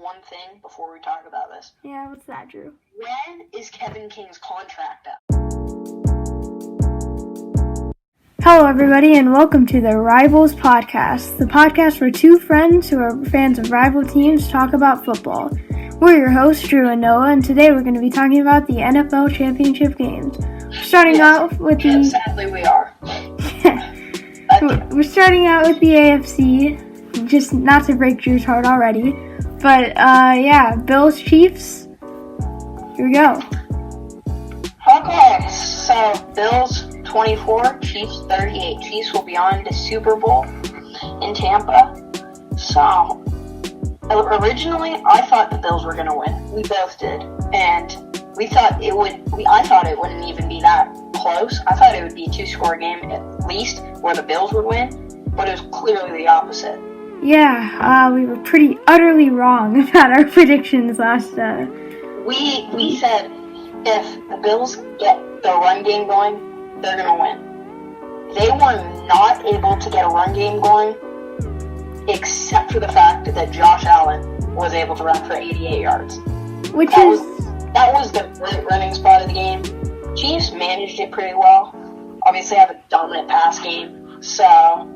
one thing before we talk about this. Yeah, what's that, Drew? When is Kevin King's contract up? Hello, everybody, and welcome to the Rivalz Podcast, the podcast where two friends who are fans of rival teams talk about football. We're your hosts, Drew and Noah, and today we're going to be talking about the NFL Championship games. Sadly, we are. We're starting out with the AFC, just not to break Drew's heart already, but Bills Chiefs. Here we go. Okay, so Bills 24, Chiefs 38. Chiefs will be on to Super Bowl in Tampa. So, originally, I thought the Bills were going to win. We both did. And I thought it wouldn't even be that close. I thought it would be a two-score game at least, where the Bills would win. But it was clearly the opposite. Yeah, we were pretty utterly wrong about our predictions last. We said if the Bills get the run game going, they're going to win. They were not able to get a run game going, except for the fact that Josh Allen was able to run for 88 yards. That was the great running spot of the game. Chiefs managed it pretty well. Obviously have a dominant pass game. So,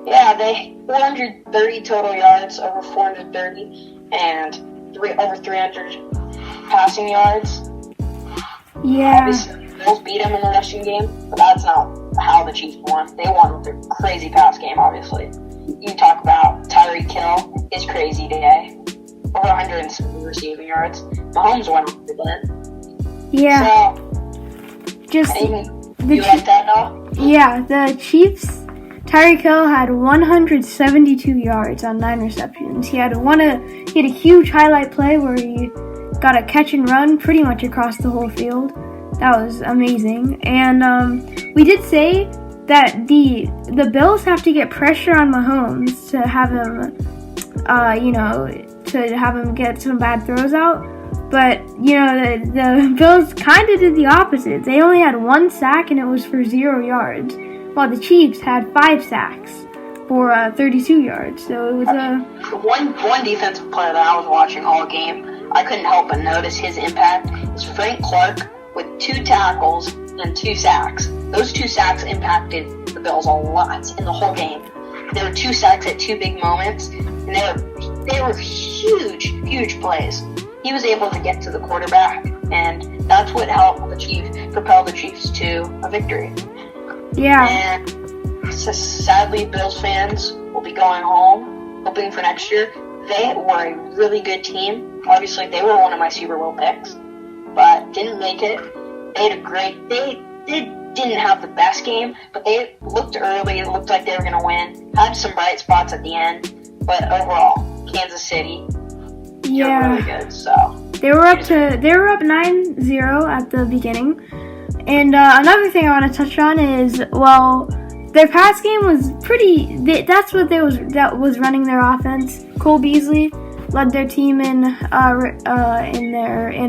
yeah, they 430 total yards, over 430, and over 300 passing yards. Yeah. Obviously, the Bills beat them in the rushing game, but that's not how the Chiefs won. They won with a crazy pass game, obviously. You talk about Tyreek Hill, his crazy day. Over 170 receiving yards. Mahomes won with it. Yeah. You like that, though? Yeah, the Chiefs, Tyreek Hill had 172 yards on 9 receptions. He had a huge highlight play where he got a catch and run pretty much across the whole field. That was amazing. And we did say that the Bills have to get pressure on Mahomes to have him, to have him get some bad throws out. But, the Bills kind of did the opposite. They only had 1 sack, and it was for 0 yards, while the Chiefs had 5 sacks for 32 yards. So it was one defensive player that I was watching all game, I couldn't help but notice his impact, is Frank Clark with 2 tackles and 2 sacks. Those 2 sacks impacted the Bills a lot in the whole game. There were 2 sacks at 2 big moments, and they were huge plays. He was able to get to the quarterback, and that's what helped propel the Chiefs to a victory. Yeah. And sadly, Bills fans will be going home, hoping for next year. They were a really good team. Obviously, they were one of my Super Bowl picks, but didn't make it. They didn't have the best game, but they looked early. It looked like they were going to win. Had some bright spots at the end, but overall, Kansas City, yeah, really good. So they were up 9-0 at the beginning. And another thing I want to touch on is, their pass game was that was running their offense. Cole Beasley led their team in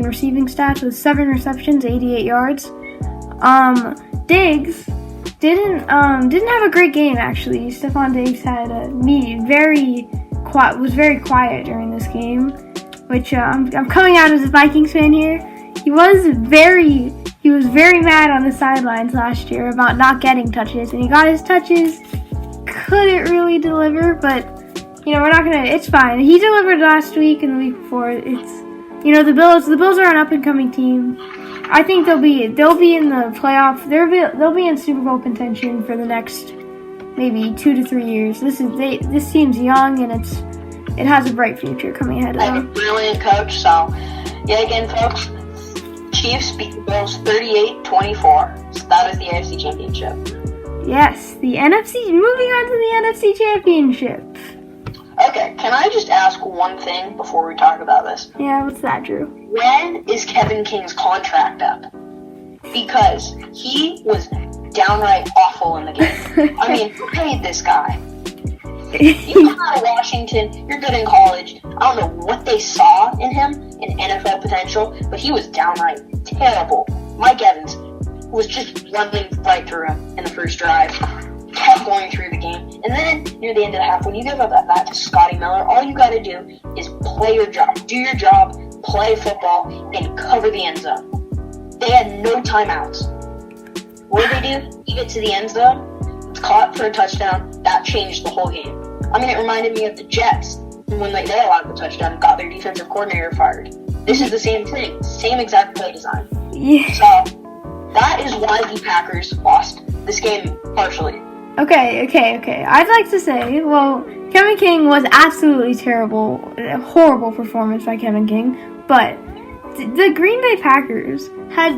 receiving stats with 7 receptions, 88 yards. Diggs didn't have a great game, actually. Stephon Diggs had was very quiet during this game, which I'm coming out as a Vikings fan here. He was very mad on the sidelines last year about not getting touches, and he got his touches. Couldn't really deliver, but it's fine. He delivered last week and the week before. The Bills are an up and coming team. I think they'll be in the playoff. They'll be in Super Bowl contention for the next maybe 2 to 3 years. This team's young, and it has a bright future coming ahead of them. I have a brilliant coach. So, again, folks, Chiefs beat the Bills 38-24. So that was the NFC Championship. Yes, the NFC. Moving on to the NFC Championship. Okay, can I just ask one thing before we talk about this? Yeah, what's that, Drew? When is Kevin King's contract up? Because he was downright awful in the game. I mean, who paid this guy? You come out of Washington, you're good in college. I don't know what they saw in him in NFL potential, but he was downright terrible. Mike Evans was just running right through him in the first drive. kept going through the game. And then, near the end of the half, when you give up that to Scotty Miller, all you got to do is play your job. Do your job, play football, and cover the end zone. They had no timeouts. What did they do? Leave it to the end zone. It's caught for a touchdown. That changed the whole game. I mean, it reminded me of the Jets when they allowed the touchdown and got their defensive coordinator fired. This is the same thing. Same exact play design. Yeah. So, that is why the Packers lost this game partially. Okay. I'd like to say, well, Kevin King was absolutely terrible. A horrible performance by Kevin King. But the Green Bay Packers had,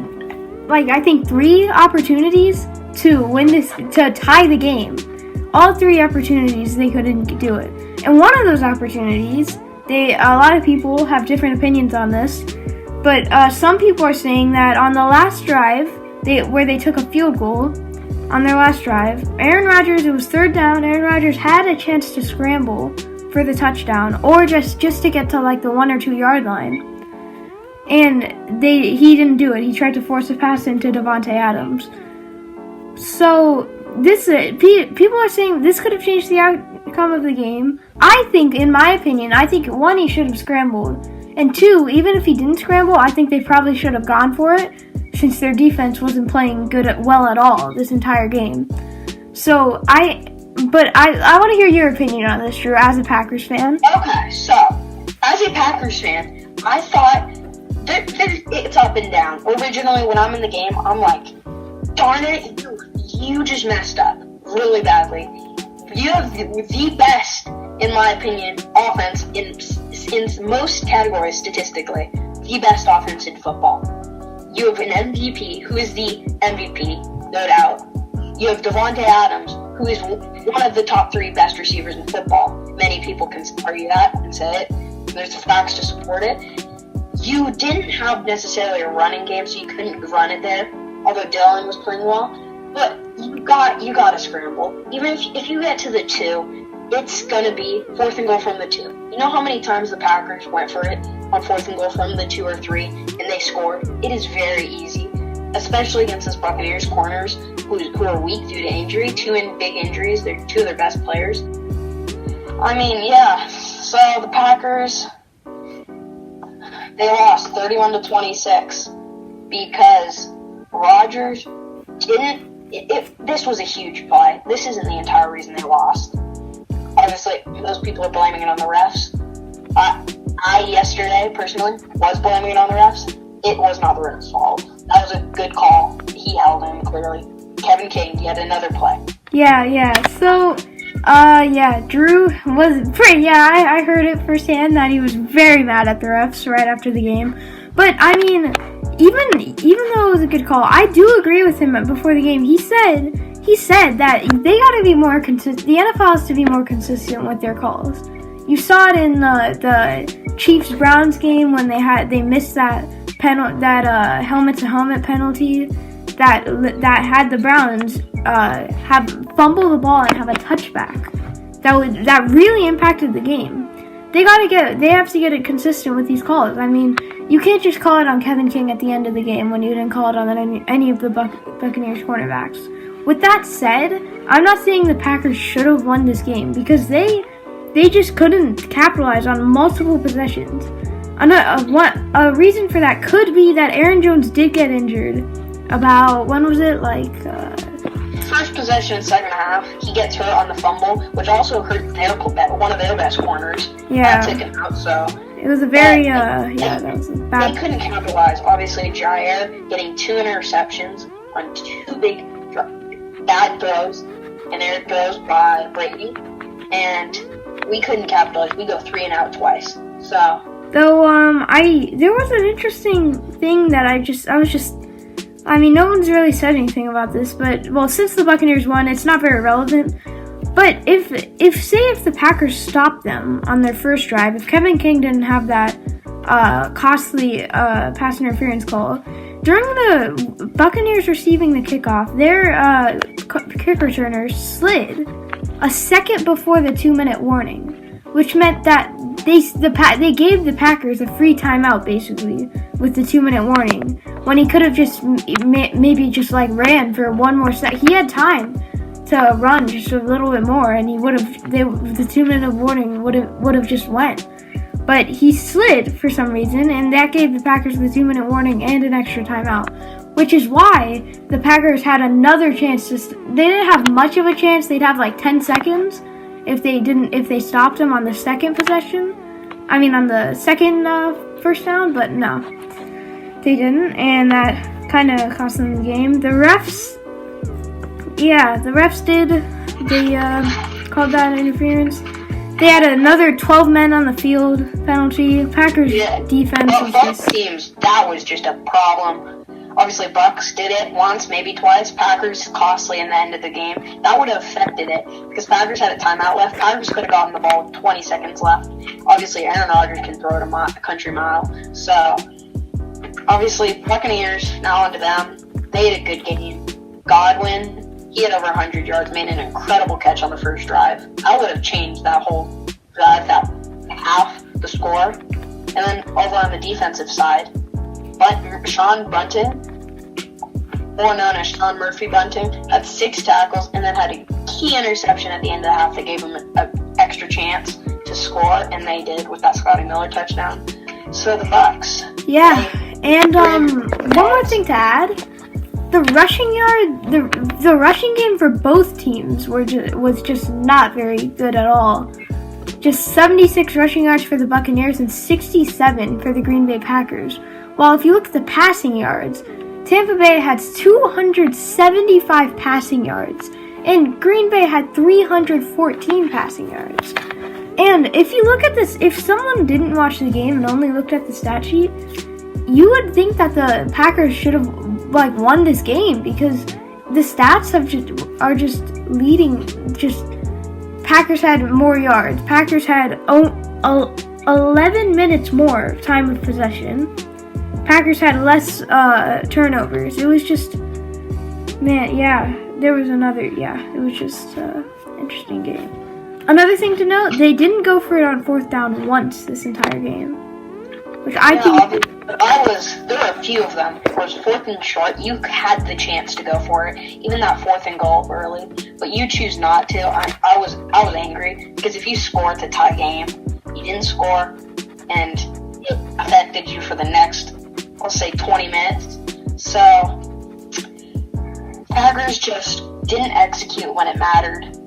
I think 3 opportunities to win this, to tie the game. All 3 opportunities, they couldn't do it. And one of those opportunities, a lot of people have different opinions on this, but some people are saying that on the last drive, where they took a field goal, on their last drive, Aaron Rodgers, it was 3rd down, Aaron Rodgers had a chance to scramble for the touchdown, or just to get to the 1 or 2 yard line. And he didn't do it. He tried to force a pass into Davante Adams. So, people are saying this could have changed the outcome of the game. I think, in my opinion, 1, he should have scrambled. And 2, even if he didn't scramble, I think they probably should have gone for it, since their defense wasn't playing well at all this entire game. So, I want to hear your opinion on this, Drew, as a Packers fan. Okay, so, as a Packers fan, I thought it's up and down. Originally, when I'm in the game, I'm like, darn it, you just messed up really badly. You have the best, in my opinion, offense in most categories statistically. The best offense in football. You have an MVP who is the MVP, no doubt. You have Davante Adams, who is one of the top 3 best receivers in football. Many people can argue that and say it. There's the facts to support it. You didn't have necessarily a running game, so you couldn't run it there, although Dillon was playing well. But you got to scramble. Even if you get to the 2, it's going to be 4th and goal from the 2. You know how many times the Packers went for it on 4th and goal from the 2 or 3, and they scored? It is very easy, especially against this Buccaneers corners who are weak due to injury. 2 big injuries. They're 2 of their best players. I mean, yeah. So the Packers, they lost 31-26 because Rodgers didn't. This was a huge play. This isn't the entire reason they lost. Obviously, those people are blaming it on the refs. I yesterday, personally, was blaming it on the refs. It was not the refs' fault. That was a good call. He held him, clearly. Kevin King, yet another play. Yeah. So, Drew was I heard it firsthand that he was very mad at the refs right after the game. But, I mean, even though it was a good call, I do agree with him before the game. He said that they got to be more consistent. The NFL has to be more consistent with their calls. You saw it in the Chiefs-Browns game when they missed that helmet-to-helmet penalty that had the Browns fumble the ball and have a touchback. That really impacted the game. They have to get it consistent with these calls. I mean, you can't just call it on Kevin King at the end of the game when you didn't call it on any of the Buccaneers cornerbacks. With that said, I'm not saying the Packers should have won this game because they just couldn't capitalize on multiple possessions. A reason for that could be that Aaron Jones did get injured. About, when was it? First possession, second half, he gets hurt on the fumble, which also hurt one of their best corners. Yeah. Took him out, so. It was a very, that was a bad. They couldn't capitalize. Obviously, Jair getting 2 interceptions on 2 big bad throws, and there it goes by Brady. And we couldn't capitalize. We go 3 and out twice. So. Though, there was an interesting thing that no one's really said anything about this, but, since the Buccaneers won, it's not very relevant. But if the Packers stopped them on their first drive, if Kevin King didn't have that costly pass interference call, during the Buccaneers receiving the kickoff, their kick returners slid a second before the 2-minute warning, which meant that they gave the Packers a free timeout, basically, with the 2-minute warning, when he could have just maybe ran for one more second. He had time to run just a little bit more, and the 2-minute warning would have just went. But he slid for some reason, and that gave the Packers the 2-minute warning and an extra timeout, which is why the Packers had another chance they didn't have much of a chance. They'd have like 10 seconds if they stopped him on the second possession. I mean, on the second first down, but no, they didn't, and that kind of cost them the game. The refs called that interference. They had another 12 men on the field penalty. Packers defense was both teams, that was just a problem. Obviously, Bucs did it once, maybe twice. Packers costly in the end of the game. That would have affected it because Packers had a timeout left. Packers could have gotten the ball with 20 seconds left. Obviously, Aaron Rodgers can throw it a country mile. So, obviously, Buccaneers, now onto them. They had a good game. Godwin, he had over 100 yards, made an incredible catch on the first drive. I would have changed that whole drive, that half, the score. And then over on the defensive side, Sean Bunting, more known as Sean Murphy Bunting, had 6 tackles and then had a key interception at the end of the half that gave him an extra chance to score, and they did with that Scotty Miller touchdown. So the Bucs. Yeah, and one more thing to add. The rushing game for both teams was just not very good at all. Just 76 rushing yards for the Buccaneers and 67 for the Green Bay Packers. While if you look at the passing yards, Tampa Bay had 275 passing yards, and Green Bay had 314 passing yards. And if you look at this, if someone didn't watch the game and only looked at the stat sheet, you would think that the Packers should have won this game because the stats are just leading. Packers had more yards. Packers had 11 minutes more time of possession. Packers had less turnovers. It was just, there was another, it was just an interesting game. Another thing to note, they didn't go for it on 4th down once this entire game. Which I think... there were a few of them. It was 4th and short. You had the chance to go for it. Even that 4th and goal early. But you choose not to. I was angry. Because if you score, it's a tie game. You didn't score. And it affected you for the next, let's say, 20 minutes. So, Packers just didn't execute when it mattered.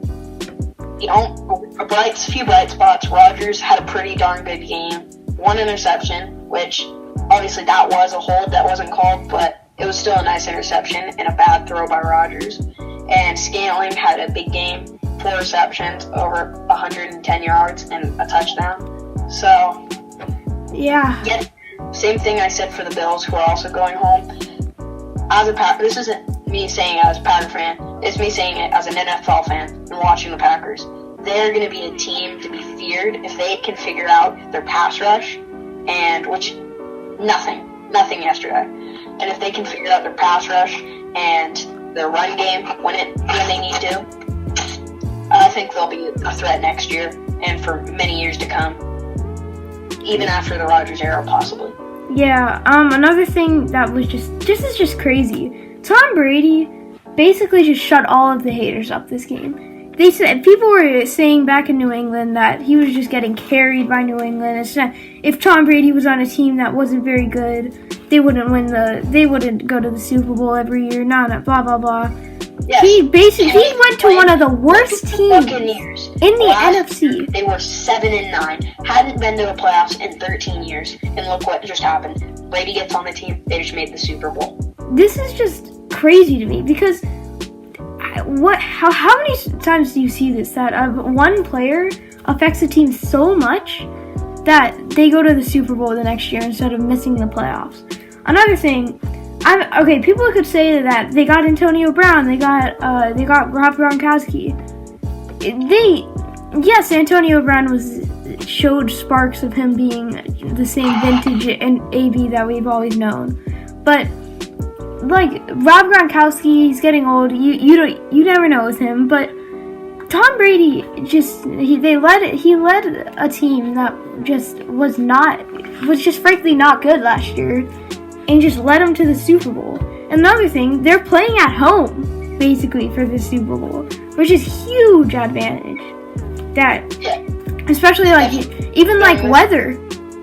A few bright spots. Rodgers had a pretty darn good game. 1 interception, which obviously that was a hold that wasn't called, but it was still a nice interception and a bad throw by Rodgers. And Scantling had a big game, 4 receptions, over 110 yards, and a touchdown. So, same thing I said for the Bills, who are also going home. This isn't me saying it as a Packer fan. It's me saying it as an NFL fan and watching the Packers. They're going to be a team to be feared if they can figure out their pass rush, and which nothing yesterday. And if they can figure out their pass rush and their run game when they need to, I think they'll be a threat next year and for many years to come, even after the Rodgers era, possibly. Yeah. Another thing that was just crazy. Tom Brady basically just shut all of the haters up this game. They said people were saying back in New England that he was just getting carried by New England. If Tom Brady was on a team that wasn't very good, they wouldn't go to the Super Bowl every year. Blah blah blah. Yes. He went to one of the worst teams in the NFC. They were 7-9, hadn't been to the playoffs in 13 years, and look what just happened. Brady gets on the team. They just made the Super Bowl. This is just crazy to me because. How many times do you see this, that one player affects a team so much that they go to the Super Bowl the next year instead of missing the playoffs? Another thing, people could say that they got Antonio Brown, they got Rob Gronkowski. Antonio Brown showed sparks of him being the same vintage and AB that we've always known, but Rob Gronkowski, he's getting old. You never know with him. But Tom Brady he led a team that was just frankly not good last year, and just led them to the Super Bowl. Another thing, they're playing at home basically for the Super Bowl. which is huge advantage. That, especially like even like weather,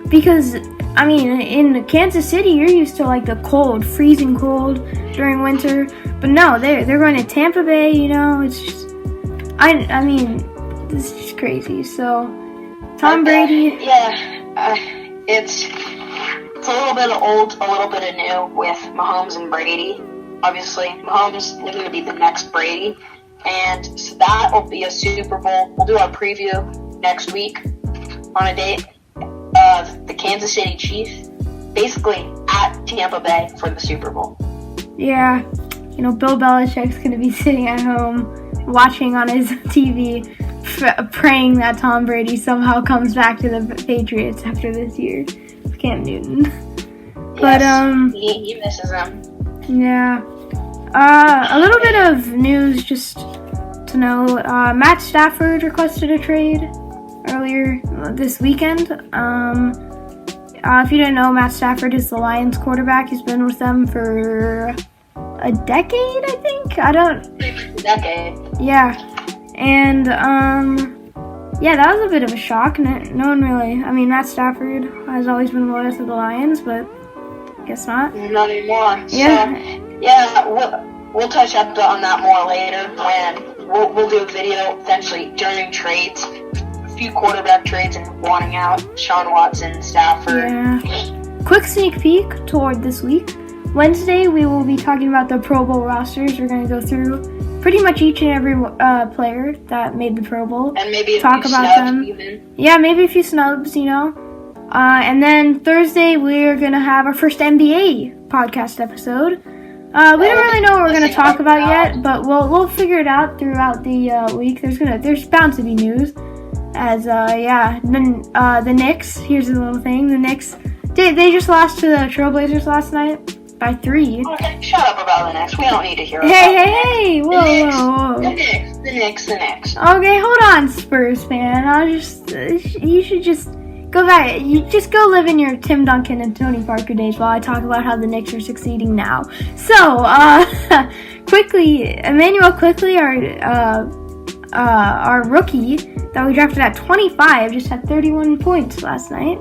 because I mean in Kansas City you're used to like the cold, freezing cold during winter, but no, they're going to Tampa Bay. It's just I mean this is just crazy. So Tom Brady, it's a little bit of old, a little bit of new with Mahomes and Brady. Obviously, Mahomes is going to be the next Brady. And so that will be a Super Bowl. We'll do our preview next week on a date of the Kansas City Chiefs, basically at Tampa Bay for the Super Bowl. Yeah, Bill Belichick's going to be sitting at home watching on his TV, praying that Tom Brady somehow comes back to the Patriots after this year. Cam Newton. But, he misses him. Yeah. A little bit of news just to know. Matt Stafford requested a trade earlier this weekend. If you didn't know, Matt Stafford is the Lions quarterback. He's been with them for a decade, I think. Decade. Yeah. And, yeah, that was a bit of a shock. No one really... I mean, Matt Stafford has always been loyal to the Lions, but I guess not. Not anymore. Yeah. So, we'll touch up on that more later when we'll do a video essentially during trades, a few quarterback trades and wanting out Sean Watson, Stafford. Yeah. Quick sneak peek toward this week. Wednesday, we will be talking about the Pro Bowl rosters. We're going to go through pretty much each and every player that made the Pro Bowl. And maybe talk about them. Even. Yeah, maybe a few snubs, And then Thursday, we're going to have our first NBA podcast episode. We don't really know what we're going to talk about yet, but we'll figure it out throughout the week. There's bound to be news. As, the Knicks, here's a little thing. The Knicks, they just lost to the Trailblazers last night. By 3. Okay, shut up about the Knicks. We don't need to hear about Hey, whoa. The Knicks. Okay, hold on, Spurs fan. You should just go back. You just go live in your Tim Duncan and Tony Parker days while I talk about how the Knicks are succeeding now. So, Emmanuel Quickly, our rookie that we drafted at 25, just had 31 points last night.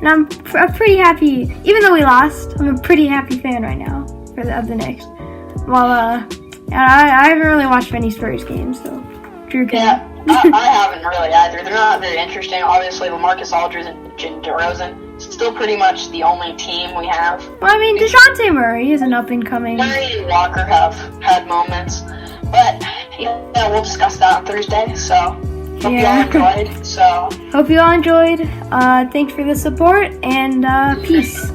And I'm pretty happy, even though we lost, I'm a pretty happy fan right now of the Knicks. Well, I haven't really watched many Spurs games, so Drew can. Yeah, I haven't really either. They're not very interesting. Obviously, LaMarcus Aldridge and DeRozan, still pretty much the only team we have. Well, I mean, DeJounte Murray is an up-and-coming. Murray and Walker have had moments, but we'll discuss that on Thursday, so... Hope you all enjoyed. Hope you all enjoyed. Thanks for the support, and peace.